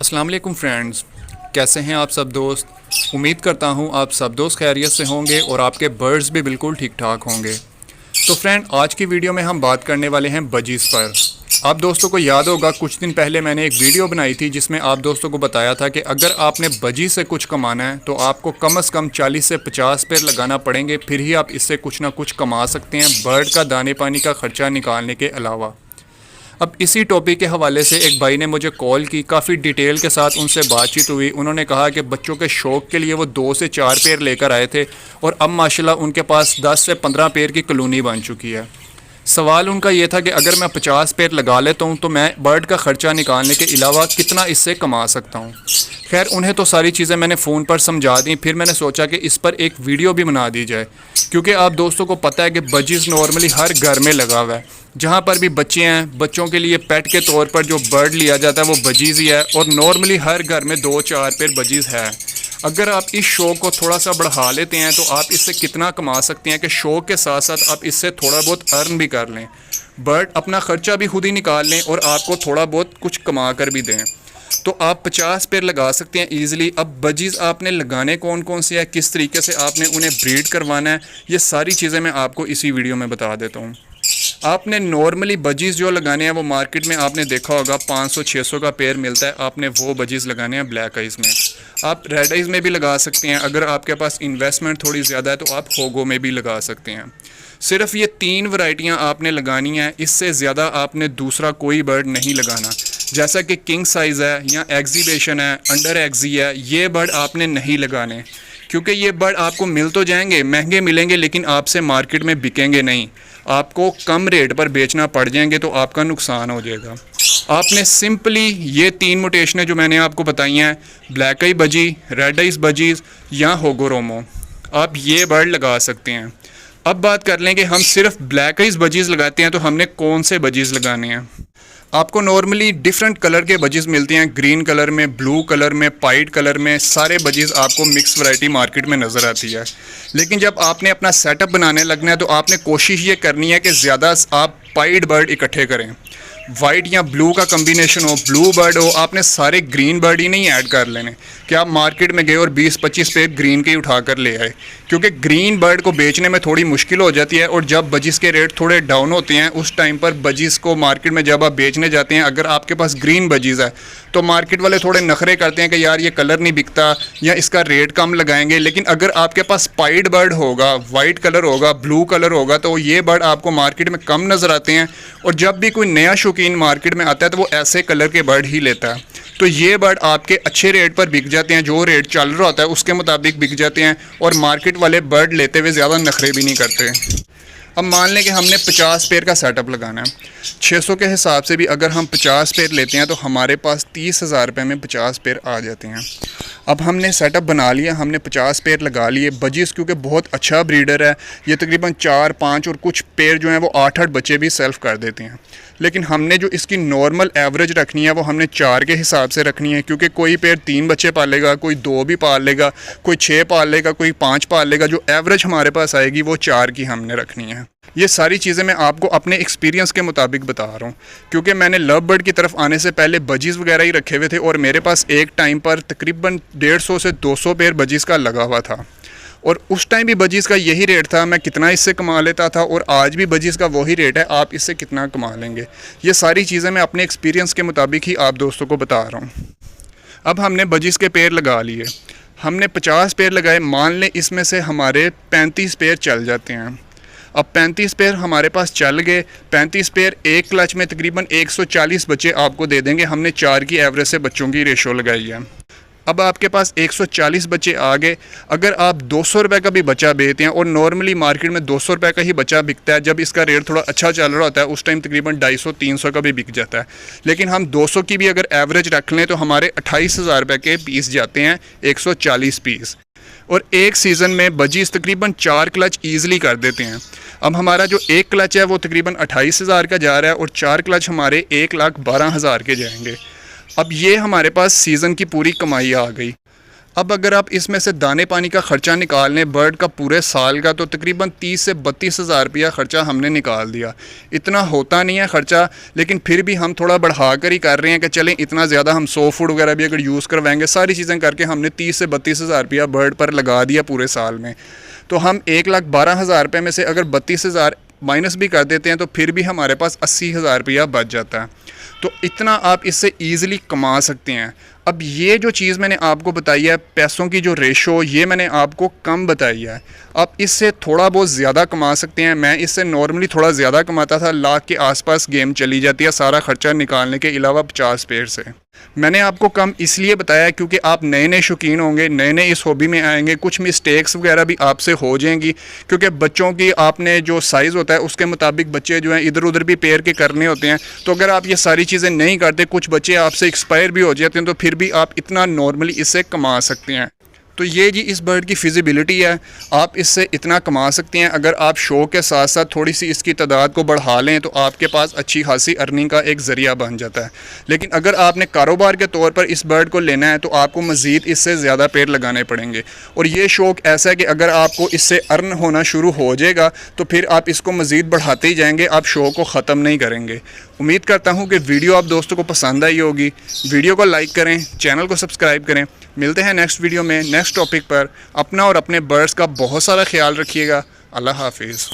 अस्सलाम वालेकुम फ्रेंड्स, कैसे हैं आप सब दोस्त। उम्मीद करता हूं आप सब दोस्त खैरियत से होंगे और आपके बर्ड्स भी बिल्कुल ठीक ठाक होंगे। तो फ्रेंड, आज की वीडियो में हम बात करने वाले हैं बजीज़ पर। आप दोस्तों को याद होगा कुछ दिन पहले मैंने एक वीडियो बनाई थी जिसमें आप दोस्तों को बताया था कि अगर आपने बजी से कुछ कमाना है तो आपको कम से कम 40 से 50 पेड़ लगाना पड़ेंगे, फिर ही आप इससे कुछ ना कुछ कमा सकते हैं बर्ड का दाने पानी का ख़र्चा निकालने के अलावा। अब इसी टॉपिक के हवाले से एक भाई ने मुझे कॉल की, काफ़ी डिटेल के साथ उनसे बातचीत हुई। उन्होंने कहा कि बच्चों के शौक़ के लिए वो 2 से 4 पेड़ लेकर आए थे और अब माशाल्लाह उनके पास 10 से 15 पेड़ की कॉलोनी बन चुकी है। सवाल उनका ये था कि अगर मैं 50 पेड़ लगा लेता हूँ तो मैं बर्ड का ख़र्चा निकालने के अलावा कितना इससे कमा सकता हूँ। खैर, उन्हें तो सारी चीज़ें मैंने फ़ोन पर समझा दी। फिर मैंने सोचा कि इस पर एक वीडियो भी बना दी जाए, क्योंकि आप दोस्तों को पता है कि बजीज़ नॉर्मली हर घर में लगा हुआ है। जहाँ पर भी बच्चे हैं, बच्चों के लिए पेट के तौर पर जो बर्ड लिया जाता है वो बजीज़ ही है, और नॉर्मली हर घर में 2-4 पेड़ बजीज़ है। अगर आप इस शौक़ को थोड़ा सा बढ़ा लेते हैं तो आप इससे कितना कमा सकते हैं कि शौक़ के साथ साथ आप इससे थोड़ा बहुत अर्न भी कर लें, बर्ड अपना ख़र्चा भी खुद ही निकाल लें और आपको थोड़ा बहुत कुछ कमा कर भी दें। तो आप 50 पेड़ लगा सकते हैं ईज़िली। अब बजीज़ आपने लगाने कौन कौन से है, किस तरीके से आपने उन्हें ब्रीड करवाना है, ये सारी चीज़ें मैं आपको इसी वीडियो में बता देता हूँ। आपने नॉर्मली बजीज़ जो लगाने हैं वो मार्केट में आपने देखा होगा 500-600 का पेड़ मिलता है। आपने वो बजीज़ लगाने हैं ब्लैक आइज़ में। आप रेड आइज़ में भी लगा सकते हैं। अगर आपके पास इन्वेस्टमेंट थोड़ी ज़्यादा है तो आप होगो में भी लगा सकते हैं। सिर्फ ये 3 वैरायटियाँ आपने लगानी हैं, इससे ज़्यादा आपने दूसरा कोई बर्ड नहीं लगाना। जैसा कि किंग साइज़ है या एग्जीबिशन है, अंडर एग्जी है, ये बर्ड आपने नहीं लगाने, क्योंकि ये बर्ड आपको मिल तो जाएंगे, महंगे मिलेंगे, लेकिन आपसे मार्केट में बिकेंगे नहीं। आपको कम रेट पर बेचना पड़ जाएंगे तो आपका नुकसान हो जाएगा। आपने सिंपली ये 3 म्यूटेशनें जो मैंने आपको बताई हैं, ब्लैक आई बजी, रेड आइज बजीज़ या होगोरोमो, आप ये बर्ड लगा सकते हैं। अब बात कर लें कि हम सिर्फ ब्लैक आइज बजीज़ लगाते हैं तो हमने कौन से बजीज़ लगाने हैं। आपको नॉर्मली डिफरेंट कलर के बजीज़ मिलते हैं, ग्रीन कलर में, ब्लू कलर में, पाइट कलर में, सारे बजीज़ आपको मिक्स वैरायटी मार्केट में नज़र आती है। लेकिन जब आपने अपना सेटअप बनाने लगना है तो आपने कोशिश ये करनी है कि ज़्यादा आप पाइट बर्ड इकट्ठे करें। वाइट या ब्लू का कम्बिनेशन हो, ब्लू बर्ड हो। आपने सारे ग्रीन बर्ड ही नहीं ऐड कर लेने कि आप मार्केट में गए और 20-25 पेड़ ग्रीन के ही उठा कर ले आए, क्योंकि ग्रीन बर्ड को बेचने में थोड़ी मुश्किल हो जाती है। और जब बजीज़ के रेट थोड़े डाउन होते हैं उस टाइम पर बजीज़ को मार्केट में जब आप बेचने जाते हैं, अगर आपके पास ग्रीन बजीज़ है तो मार्केट वाले थोड़े नखरे करते हैं कि यार ये कलर नहीं बिकता या इसका रेट कम लगाएंगे। लेकिन अगर आपके पास पाइट बर्ड होगा, वाइट कलर होगा, ब्लू कलर होगा, तो ये बर्ड आपको मार्केट में कम नज़र आते हैं। और जब भी कोई नया शौकीन मार्केट में आता है तो वो ऐसे कलर के बर्ड ही लेता है। तो ये बर्ड आपके अच्छे रेट पर बिक जाते हैं, जो रेट चल रहा होता है उसके मुताबिक बिक जाते हैं, और मार्केट वाले बर्ड लेते हुए ज़्यादा नखरे भी नहीं करते। अब मान लें कि हमने 50 पेड़ का सेटअप लगाना है। 600 के हिसाब से भी अगर हम 50 पेड़ लेते हैं तो हमारे पास 30,000 रुपये में 50 पेड़ आ जाते हैं। अब हमने सेटअप बना लिया, हमने 50 पेड़ लगा लिए। बजीज़ क्योंकि बहुत अच्छा ब्रीडर है, ये तकरीबन 4-5 और कुछ पेड़ जो हैं वो 8-8 बच्चे भी सेल्फ कर देते हैं। लेकिन हमने जो इसकी नॉर्मल एवरेज रखनी है वो हमने 4 के हिसाब से रखनी है, क्योंकि कोई पेड़ 3 बच्चे पालेगा, कोई 2 भी पाल लेगा, कोई 6 पाल लेगा, कोई 5 पाल लेगा। जो एवरेज हमारे पास आएगी वो 4 की हमने रखनी है। ये सारी चीज़ें मैं आपको अपने एक्सपीरियंस के मुताबिक बता रहा हूँ, क्योंकि मैंने लव बर्ड की तरफ आने से पहले बजीज़ वगैरह ही रखे हुए थे और मेरे पास एक टाइम पर तकरीबन 150 से 200 पेड़ बजीज़ का लगा हुआ था। और उस टाइम भी बजीज़ का यही रेट था, मैं कितना इससे कमा लेता था, और आज भी बजीज़ का वही रेट है, आप इससे कितना कमा लेंगे। ये सारी चीज़ें मैं अपने एक्सपीरियंस के मुताबिक ही आप दोस्तों को बता रहा हूँ। अब हमने बजीज़ के पेड़ लगा लिए, हमने 50 पेड़ लगाए। मान लें इसमें से हमारे 35 पेड़ चल जाते हैं। अब 35 पेड़ हमारे पास चल गए। 35 पेड़ एक क्लच में तकरीबन 140 बच्चे आपको दे देंगे। हमने 4 की एवरेज से बच्चों की रेशो लगाई है। अब आपके पास 140 बच्चे आ गए। अगर आप 200 रुपये का भी बच्चा बेचते हैं, और नॉर्मली मार्केट में 200 रुपये का ही बच्चा बिकता है, जब इसका रेट थोड़ा अच्छा चल रहा होता है उस टाइम तकरीबन 250-300 का भी बिक जाता है। लेकिन हम 200 की भी अगर एवरेज रख लें तो हमारे 28,000 रुपये के पीस जाते हैं, 140 पीस। और एक सीज़न में बजीज़ तकरीबन 4 क्लच ईज़िली कर देते हैं। अब हमारा जो एक क्लच है वो तकरीबन 28,000 का जा रहा है और 4 क्लच हमारे 1,12,000 के जाएंगे। अब ये हमारे पास सीज़न की पूरी कमाई आ गई। अब अगर आप इसमें से दाने पानी का ख़र्चा निकाल लें बर्ड का पूरे साल का, तो तकरीबन 30 से 32 हज़ार रुपया ख़र्चा हमने निकाल दिया। इतना होता नहीं है ख़र्चा, लेकिन फिर भी हम थोड़ा बढ़ा कर ही कर रहे हैं कि चलें इतना ज़्यादा हम 100 फूड वगैरह भी अगर यूज़ करवाएंगे, सारी चीज़ें करके हमने 30 से 32 हज़ार रुपया बर्ड पर लगा दिया पूरे साल में। तो हम 1,12,000 रुपये में से अगर 32,000 माइनस भी कर देते हैं तो फिर भी हमारे पास 80,000 रुपया बच जाता है। तो इतना आप इससे ईज़िली कमा सकते हैं। अब ये जो चीज़ मैंने आपको बताई है, पैसों की जो रेशो, ये मैंने आपको कम बताई है। आप इससे थोड़ा बहुत ज़्यादा कमा सकते हैं। मैं इससे नॉर्मली थोड़ा ज़्यादा कमाता था, लाख के आसपास गेम चली जाती है सारा ख़र्चा निकालने के अलावा 50 पेड़ से। मैंने आपको कम इसलिए बताया क्योंकि आप नए नए शौकीन होंगे, नए नए इस हॉबी में आएंगे, कुछ मिस्टेक्स वगैरह भी आपसे हो जाएंगी, क्योंकि बच्चों की आपने जो साइज़ होता है उसके मुताबिक बच्चे जो हैं इधर उधर भी पेयर के करने होते हैं। तो अगर आप ये सारी चीज़ें नहीं करते, कुछ बच्चे आपसे एक्सपायर भी हो जाते हैं, तो फिर भी आप इतना नॉर्मली इससे कमा सकते हैं। तो ये जी इस बर्ड की फिजिबिलिटी है, आप इससे इतना कमा सकते हैं। अगर आप शौक के साथ साथ थोड़ी सी इसकी तादाद को बढ़ा लें तो आपके पास अच्छी खासी अर्निंग का एक ज़रिया बन जाता है। लेकिन अगर आपने कारोबार के तौर पर इस बर्ड को लेना है तो आपको मज़ीद इससे ज़्यादा पेड़ लगाने पड़ेंगे। और ये शौक ऐसा है कि अगर आपको इससे अर्न होना शुरू हो जाएगा तो फिर आप इसको मज़ीद बढ़ाते ही जाएंगे, आप शौक को ख़त्म नहीं करेंगे। उम्मीद करता हूँ कि वीडियो आप दोस्तों को पसंद आई होगी। वीडियो को लाइक करें, चैनल को सब्सक्राइब करें। मिलते हैं नेक्स्ट वीडियो में नेक्स्ट टॉपिक पर। अपना और अपने बर्ड्स का बहुत सारा ख्याल रखिएगा। अल्लाह हाफिज़।